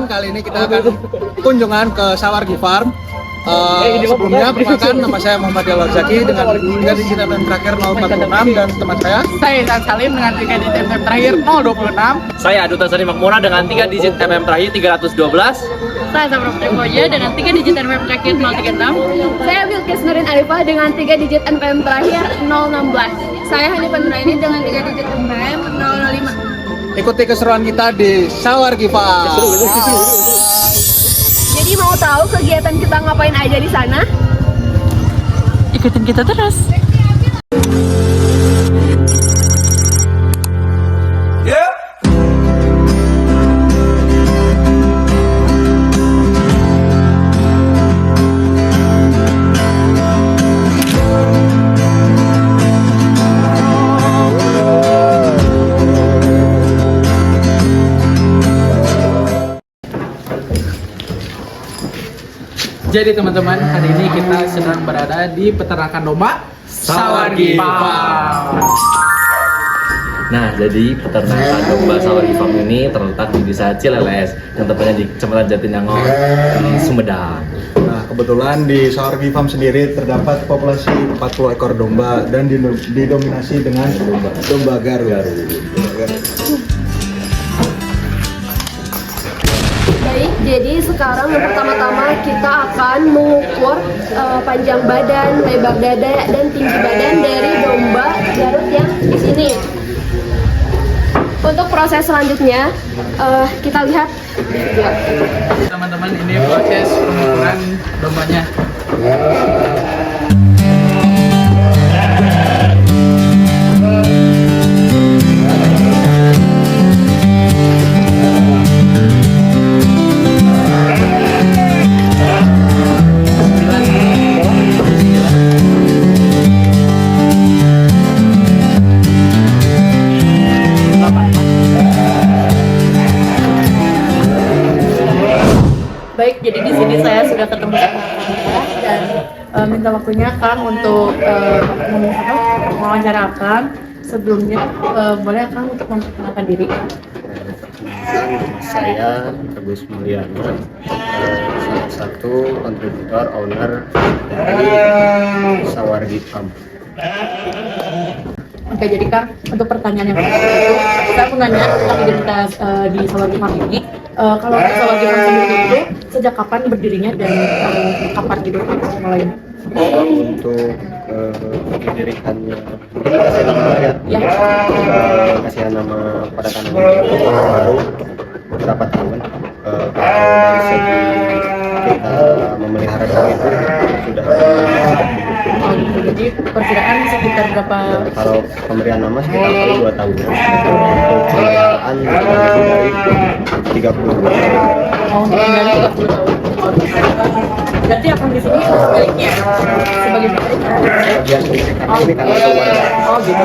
teman-teman, kali ini kita akan kunjungan ke Sawargi Farm. Sebelumnya, perkenalkan, nama saya Muhammad Jalal Zaki dengan 3 digit MM terakhir 046 dan teman saya Isan Salim dengan 3 digit MM terakhir 026. Saya Aduta Sari Makmura dengan 3 digit MM terakhir 312. Saya Sabra Putri dengan 3 digit MM terakhir 036. Saya Bilkis Nurin Arifah dengan 3 digit NPM terakhir 016. Saya Hanifah Nuraini dengan 3 digit NPM 005. ikuti keseruan kita di Sawargi Farm. Jadi mau tahu kegiatan kita ngapain aja di sana? Ikutin kita terus. Jadi teman-teman, hari ini kita sedang berada di peternakan domba Sawargi Farm. Nah, jadi peternakan domba Sawargi Farm ini terletak di Desa Cileles yang tepatnya di Kecamatan Jatinangor di Sumedang. Nah, kebetulan di Sawargi Farm sendiri terdapat populasi 40 ekor domba dan didominasi dengan domba Garut. Baik, jadi sekarang yang pertama-tama kita akan mengukur panjang badan, lebar dada, dan tinggi badan dari domba Garut yang di sini. Untuk proses selanjutnya, kita lihat. Teman-teman, ini proses pengukuran dombanya. Baik, jadi di sini saya sudah ketemu sama Kang dan minta waktunya Kang untuk mewawancara Kang. Sebelumnya boleh Kang untuk memperkenalkan diri. Saya Agus Mulyana, salah satu kontributor owner dari Sawargi Farm. Oke, jadi Kang, untuk pertanyaan yang pertama itu, saya mau nanya tentang identitas di Sawargi Farm ini. Kalau Sawargi Farm sendiri itu sejak kapan berdirinya dan kapan gitu mulainya? Untuk didirikannya, mungkin kasih nama ya, kasih nama pada tanaman itu baru beberapa tahun. Kalau dari segi kita memelihara domba itu sudah Oh, gitu. Jadi perkiraan sekitar berapa? kalau pemberian nama sekitar paling 2 tahun. Untuk pemeliharaan lebih dari 30 tahun. Oh, dari 30 tahun. Oh, berarti akan di sini sebaliknya sebagai pemilik. Bagian pemilikan ini karena keluarga. Oh gitu.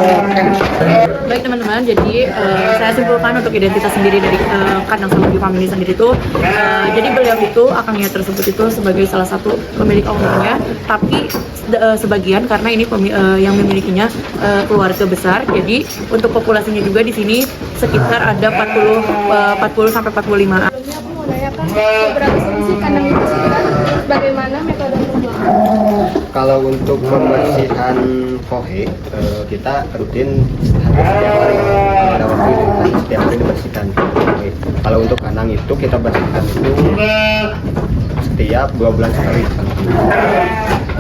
Baik teman-teman, jadi saya simpulkan untuk identitas sendiri dari kandang Sawargi Farm ini sendiri itu, jadi beliau itu akangnya tersebut itu sebagai salah satu pemilik ownernya, tapi sebagian karena ini yang memilikinya keluarga besar, jadi untuk populasinya juga di sini sekitar ada 40 sampai 45. Aku mau nanya Kang, beberapa fungsi kandang itu sekarang bagaimana metode pembuatan? Kalau untuk pembersihan kohe, kita rutin hampir setiap hari. Pada waktu itu setiap hari dibersihkan kohe. Kalau untuk kandang itu kita bersihkan itu setiap 2 bulan sekali.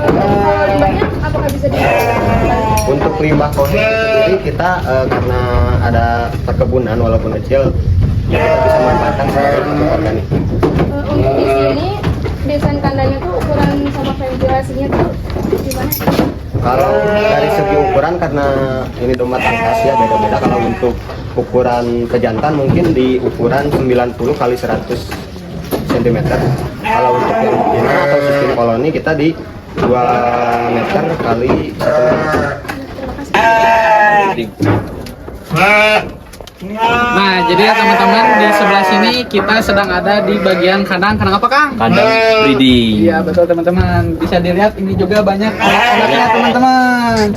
Limbahnya apakah bisa Untuk limbah kohe sendiri kita karena ada perkebunan walaupun kecil, ya kita bisa manfaatkan sebagai pupuk organik. Untuk di sini desain kandangnya tuh ukuran sama ventilasinya tuh gimana? Kalau dari segi ukuran, karena ini domba tangkas ya beda-beda. Kalau untuk ukuran pejantan mungkin di ukuran 90 kali 100 cm. Kalau untuk yang betina atau sistem koloni kita di 2 meter kali 1 meter. Nah, jadi ya teman-teman, di sebelah sini kita sedang ada di bagian kandang apa Kang? Kandang breeding. Iya betul teman-teman, bisa dilihat ini juga banyak anak-anaknya teman-teman.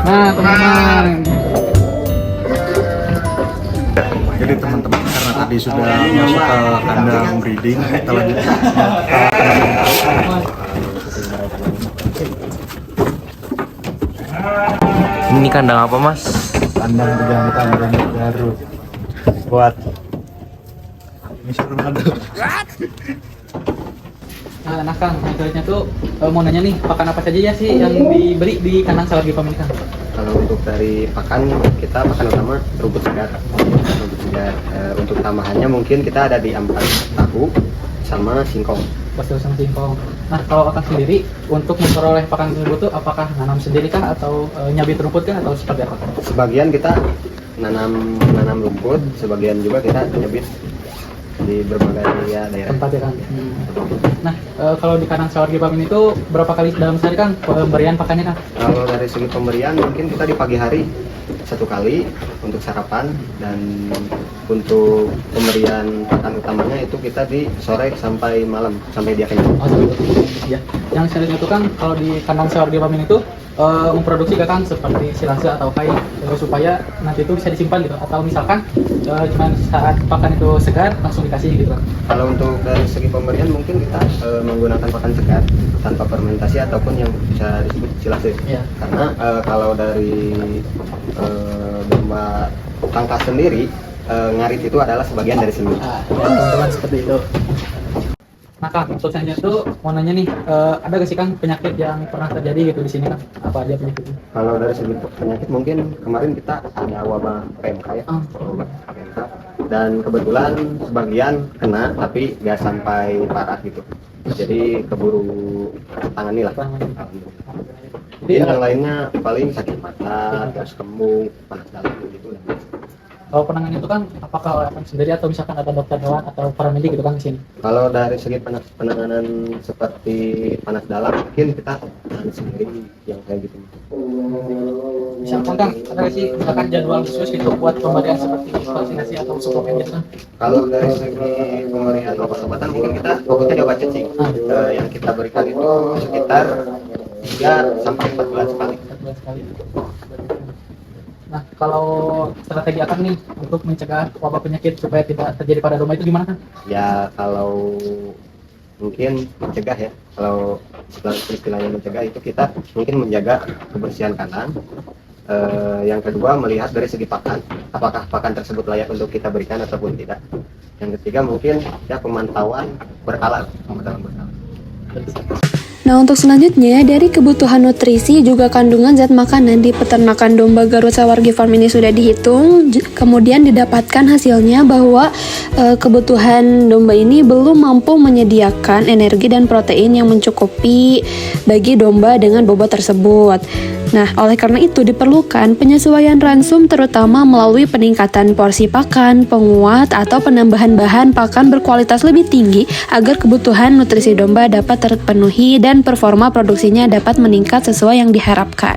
Nah teman-teman, Jadi teman-teman, karena Tadi sudah masuk ke kandang breeding, kita lanjut ke Ini kandang apa mas? kandang jantan dan Garut buat Mr. Ronaldo. Nah Kang, selanjutnya tuh mau nanya nih, pakan apa saja ya sih yang diberi di kandang Sawargi Farm ini Kang? Kalau untuk dari pakan, kita pakan utama rumput segar. Rumput segar. Untuk tambahannya mungkin kita ada di ampas tahu sama singkong. Pasti sama singkong. Nah kalau Akang sendiri untuk memperoleh pakan tersebut tuh apakah nanam sendiri kah atau nyabit rumput kah atau seperti apa? Sebagian kita nanam rumput, sebagian juga kita nyebit di berbagai daerah. Tempat ya Kang. Nah kalau di kandang Sawargi Farm ini tuh berapa kali dalam sehari Kang pemberian pakannya Kang? Kalau dari segi pemberian mungkin kita di pagi hari 1 kali untuk sarapan, dan untuk pemberian pakan utamanya itu kita di sore sampai malam sampai dia kenyang. Oh, ya. Yang selanjutnya itu kan kalau di kandang Sawargi Farm ini tuh memproduksi kan seperti silase atau kai supaya nanti itu bisa disimpan gitu, atau misalkan cuma saat pakan itu segar langsung dikasih gitu kan. Kalau untuk dari segi pemberian mungkin kita menggunakan pakan segar tanpa fermentasi ataupun yang bisa disebut silase. Iya. Karena kalau dari domba tangkas sendiri, ngarit itu adalah sebagian dari semut. Nah, teman-teman seperti itu. Nah Kang, untuk selanjutnya tuh mau nanya nih, ada gak sih Kang penyakit yang pernah terjadi gitu di sini Kang? Apa aja penyakitnya? Kalau dari segi penyakit mungkin kemarin kita ada wabah PMK ya, wabah PMK, dan kebetulan sebagian kena tapi nggak sampai parah gitu. Jadi keburu tangani lah. Jadi yang lainnya paling sakit mata, terus kembung, panas dalam gitu. Kalau penanganan itu kan apakah oleh Akang sendiri atau misalkan ada dokter hewan atau paramedik gitu Kang di sini? Kalau dari segi penanganan seperti panas dalam mungkin kita tangani sendiri yang kayak gitu. Misalkan Kang, ada nggak sih misalkan jadwal khusus gitu buat pemberian seperti vaksinasi atau suplemen gitu Kang? Kalau dari segi pemberian obat-obatan mungkin kita fokusnya di obat cacing. Yang kita berikan itu sekitar 3 sampai 4 bulan sekali. 4 bulan sekali. Nah, kalau strategi Akang nih untuk mencegah wabah penyakit supaya tidak terjadi pada domba itu gimana Kang? Ya kalau mungkin mencegah ya, kalau istilahnya mencegah itu kita mungkin menjaga kebersihan kandang. Yang kedua melihat dari segi pakan, apakah pakan tersebut layak untuk kita berikan ataupun tidak. Yang ketiga mungkin ya pemantauan berkala. Nah, untuk selanjutnya, dari kebutuhan nutrisi juga kandungan zat makanan di peternakan domba Garut Sawargi Farm ini sudah dihitung. Kemudian didapatkan hasilnya bahwa kebutuhan domba ini belum mampu menyediakan energi dan protein yang mencukupi bagi domba dengan bobot tersebut. Nah, oleh karena itu diperlukan penyesuaian ransum terutama melalui peningkatan porsi pakan, penguat, atau penambahan bahan pakan berkualitas lebih tinggi agar kebutuhan nutrisi domba dapat terpenuhi dan performa produksinya dapat meningkat sesuai yang diharapkan.